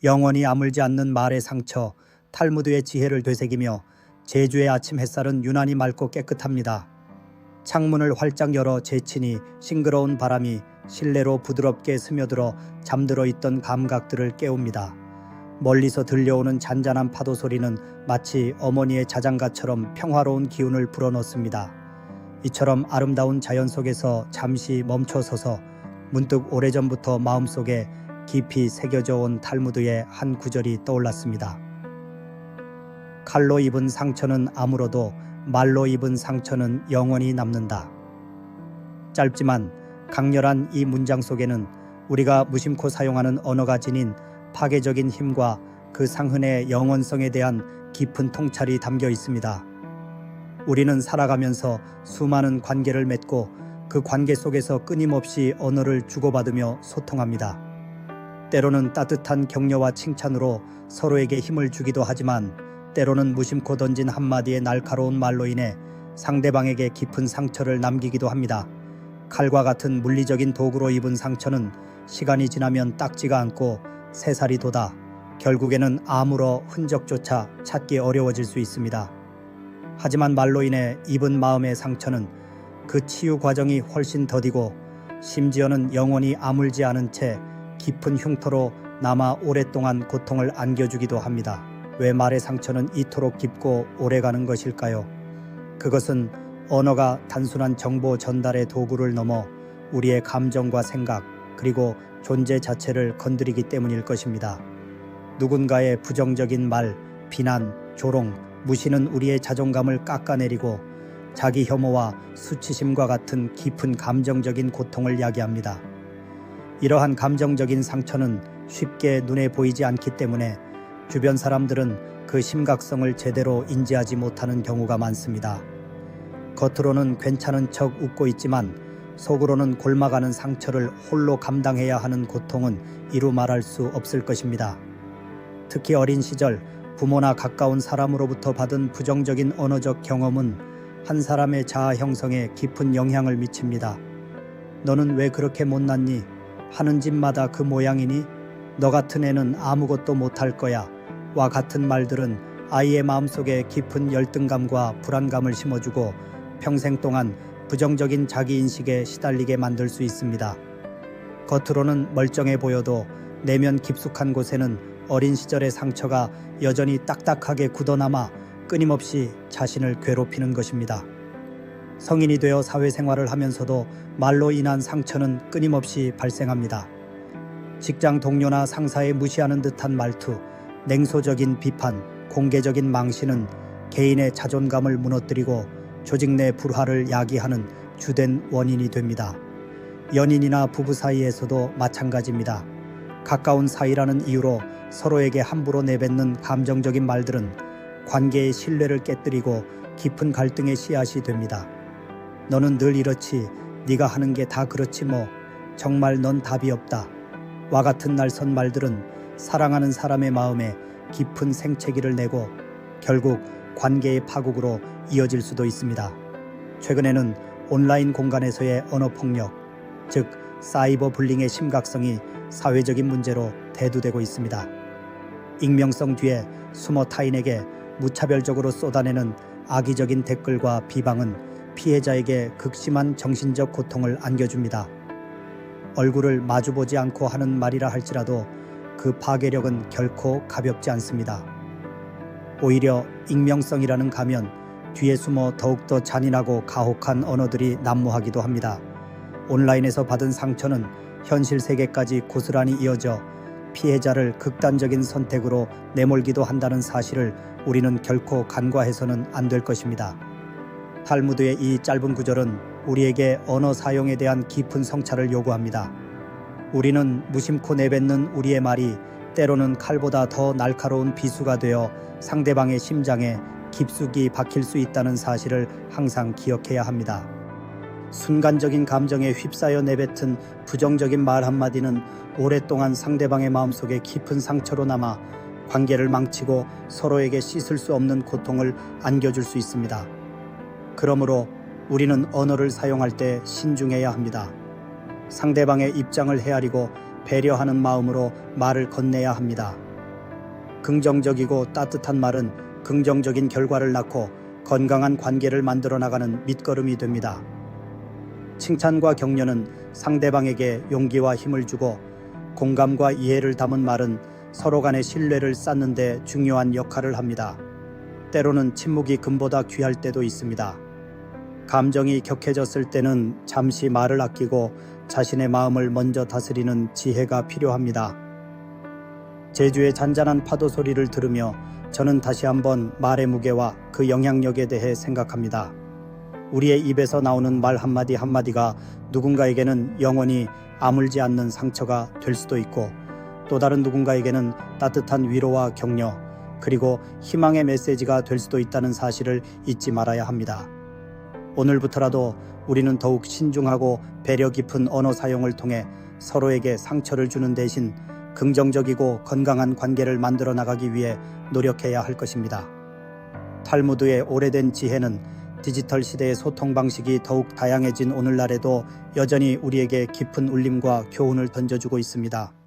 영원히 아물지 않는 말의 상처, 탈무드의 지혜를 되새기며 제주의 아침 햇살은 유난히 맑고 깨끗합니다. 창문을 활짝 열어 제치니 싱그러운 바람이 실내로 부드럽게 스며들어 잠들어 있던 감각들을 깨웁니다. 멀리서 들려오는 잔잔한 파도 소리는 마치 어머니의 자장가처럼 평화로운 기운을 불어넣습니다. 이처럼 아름다운 자연 속에서 잠시 멈춰서서 문득 오래전부터 마음속에 깊이 새겨져 온 탈무드의 한 구절이 떠올랐습니다. 칼로 입은 상처는 아물어도 말로 입은 상처는 영원히 남는다. 짧지만 강렬한 이 문장 속에는 우리가 무심코 사용하는 언어가 지닌 파괴적인 힘과 그 상흔의 영원성에 대한 깊은 통찰이 담겨 있습니다. 우리는 살아가면서 수많은 관계를 맺고 그 관계 속에서 끊임없이 언어를 주고받으며 소통합니다. 때로는 따뜻한 격려와 칭찬으로 서로에게 힘을 주기도 하지만 때로는 무심코 던진 한마디의 날카로운 말로 인해 상대방에게 깊은 상처를 남기기도 합니다. 칼과 같은 물리적인 도구로 입은 상처는 시간이 지나면 닦지가 않고 새살이 돋아 결국에는 아무런 흔적조차 찾기 어려워질 수 있습니다. 하지만 말로 인해 입은 마음의 상처는 그 치유 과정이 훨씬 더디고 심지어는 영원히 아물지 않은 채 깊은 흉터로 남아 오랫동안 고통을 안겨주기도 합니다. 왜 말의 상처는 이토록 깊고 오래가는 것일까요? 그것은 언어가 단순한 정보 전달의 도구를 넘어 우리의 감정과 생각 그리고 존재 자체를 건드리기 때문일 것입니다. 누군가의 부정적인 말, 비난, 조롱, 무시는 우리의 자존감을 깎아내리고 자기 혐오와 수치심과 같은 깊은 감정적인 고통을 야기합니다. 이러한 감정적인 상처는 쉽게 눈에 보이지 않기 때문에 주변 사람들은 그 심각성을 제대로 인지하지 못하는 경우가 많습니다. 겉으로는 괜찮은 척 웃고 있지만 속으로는 골마가는 상처를 홀로 감당해야 하는 고통은 이루 말할 수 없을 것입니다. 특히 어린 시절 부모나 가까운 사람으로부터 받은 부정적인 언어적 경험은 한 사람의 자아 형성에 깊은 영향을 미칩니다. 너는 왜 그렇게 못났니? 하는 집마다 그 모양이니? 너 같은 애는 아무것도 못할 거야. 와 같은 말들은 아이의 마음속에 깊은 열등감과 불안감을 심어주고 평생 동안 부정적인 자기인식에 시달리게 만들 수 있습니다. 겉으로는 멀쩡해 보여도 내면 깊숙한 곳에는 어린 시절의 상처가 여전히 딱딱하게 굳어남아 끊임없이 자신을 괴롭히는 것입니다. 성인이 되어 사회생활을 하면서도 말로 인한 상처는 끊임없이 발생합니다. 직장 동료나 상사의 무시하는 듯한 말투, 냉소적인 비판, 공개적인 망신은 개인의 자존감을 무너뜨리고 조직 내 불화를 야기하는 주된 원인이 됩니다. 연인이나 부부 사이에서도 마찬가지입니다. 가까운 사이라는 이유로 서로에게 함부로 내뱉는 감정적인 말들은 관계의 신뢰를 깨뜨리고 깊은 갈등의 씨앗이 됩니다. 너는 늘 이렇지, 네가 하는 게 다 그렇지 뭐, 정말 넌 답이 없다. 와 같은 날선 말들은 사랑하는 사람의 마음에 깊은 생채기를 내고 결국 관계의 파국으로 이어질 수도 있습니다. 최근에는 온라인 공간에서의 언어폭력, 즉 사이버 불링의 심각성이 사회적인 문제로 대두되고 있습니다. 익명성 뒤에 숨어 타인에게 무차별적으로 쏟아내는 악의적인 댓글과 비방은 피해자에게 극심한 정신적 고통을 안겨줍니다. 얼굴을 마주보지 않고 하는 말이라 할지라도 그 파괴력은 결코 가볍지 않습니다. 오히려 익명성이라는 가면 뒤에 숨어 더욱더 잔인하고 가혹한 언어들이 난무하기도 합니다. 온라인에서 받은 상처는 현실 세계까지 고스란히 이어져 피해자를 극단적인 선택으로 내몰기도 한다는 사실을 우리는 결코 간과해서는 안 될 것입니다. 탈무드의 이 짧은 구절은 우리에게 언어 사용에 대한 깊은 성찰을 요구합니다. 우리는 무심코 내뱉는 우리의 말이 때로는 칼보다 더 날카로운 비수가 되어 상대방의 심장에 깊숙이 박힐 수 있다는 사실을 항상 기억해야 합니다. 순간적인 감정에 휩싸여 내뱉은 부정적인 말 한마디는 오랫동안 상대방의 마음속에 깊은 상처로 남아 관계를 망치고 서로에게 씻을 수 없는 고통을 안겨줄 수 있습니다. 그러므로 우리는 언어를 사용할 때 신중해야 합니다. 상대방의 입장을 헤아리고 배려하는 마음으로 말을 건네야 합니다. 긍정적이고 따뜻한 말은 긍정적인 결과를 낳고 건강한 관계를 만들어 나가는 밑거름이 됩니다. 칭찬과 격려는 상대방에게 용기와 힘을 주고 공감과 이해를 담은 말은 서로 간의 신뢰를 쌓는 데 중요한 역할을 합니다. 때로는 침묵이 금보다 귀할 때도 있습니다. 감정이 격해졌을 때는 잠시 말을 아끼고 자신의 마음을 먼저 다스리는 지혜가 필요합니다. 제주의 잔잔한 파도 소리를 들으며 저는 다시 한번 말의 무게와 그 영향력에 대해 생각합니다. 우리의 입에서 나오는 말 한마디 한마디가 누군가에게는 영원히 아물지 않는 상처가 될 수도 있고 또 다른 누군가에게는 따뜻한 위로와 격려 그리고 희망의 메시지가 될 수도 있다는 사실을 잊지 말아야 합니다. 오늘부터라도 우리는 더욱 신중하고 배려 깊은 언어 사용을 통해 서로에게 상처를 주는 대신 긍정적이고 건강한 관계를 만들어 나가기 위해 노력해야 할 것입니다. 탈무드의 오래된 지혜는 디지털 시대의 소통 방식이 더욱 다양해진 오늘날에도 여전히 우리에게 깊은 울림과 교훈을 던져주고 있습니다.